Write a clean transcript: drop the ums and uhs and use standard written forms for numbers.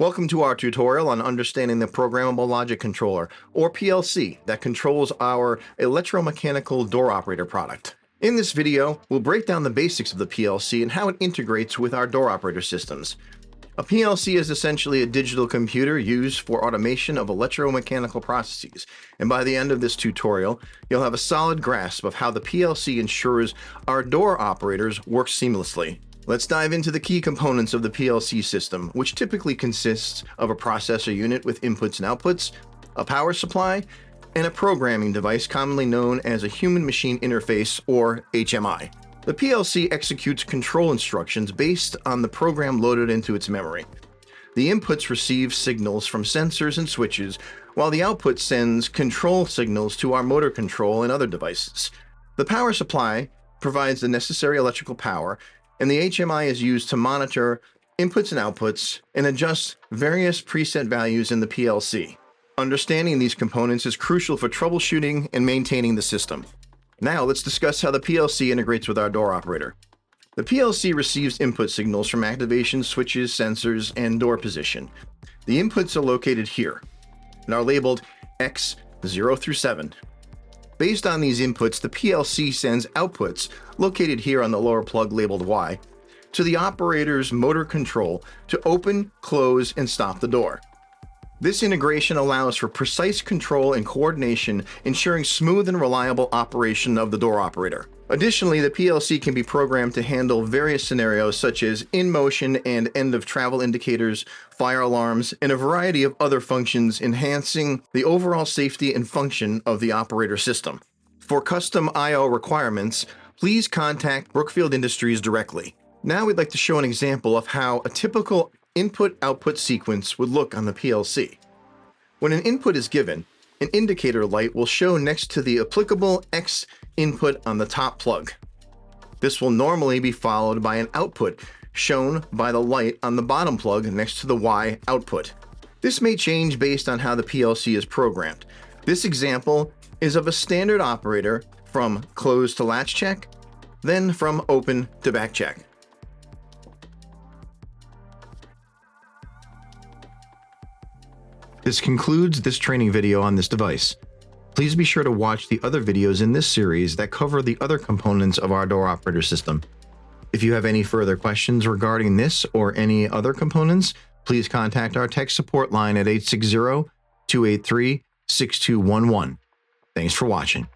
Welcome to our tutorial on understanding the Programmable Logic Controller, or PLC, that controls our electromechanical door operator product. In this video, we'll break down the basics of the PLC and how it integrates with our door operator systems. A PLC is essentially a digital computer used for automation of electromechanical processes, and by the end of this tutorial, you'll have a solid grasp of how the PLC ensures our door operators work seamlessly. Let's dive into the key components of the PLC system, which typically consists of a processor unit with inputs and outputs, a power supply, and a programming device commonly known as a human-machine interface, or HMI. The PLC executes control instructions based on the program loaded into its memory. The inputs receive signals from sensors and switches, while the output sends control signals to our motor control and other devices. The power supply provides the necessary electrical power, and the HMI is used to monitor inputs and outputs and adjust various preset values in the PLC. Understanding these components is crucial for troubleshooting and maintaining the system. Now let's discuss how the PLC integrates with our door operator. The PLC receives input signals from activation switches, sensors, and door position. The inputs are located here and are labeled X0 through 7. Based on these inputs, the PLC sends outputs, located here on the lower plug labeled Y, to the operator's motor control to open, close, and stop the door. This integration allows for precise control and coordination, ensuring smooth and reliable operation of the door operator. Additionally, the PLC can be programmed to handle various scenarios such as in-motion and end-of-travel indicators, fire alarms, and a variety of other functions, enhancing the overall safety and function of the operator system. For custom I/O requirements, please contact Brookfield Industries directly. Now we'd like to show an example of how a typical input-output sequence would look on the PLC. When an input is given, an indicator light will show next to the applicable X input on the top plug. This will normally be followed by an output shown by the light on the bottom plug next to the Y output. This may change based on how the PLC is programmed. This example is of a standard operator from close to latch check, then from open to back check. This concludes this training video on this device. Please be sure to watch the other videos in this series that cover the other components of our door operator system. If you have any further questions regarding this or any other components, please contact our tech support line at 860-283-6211. Thanks for watching.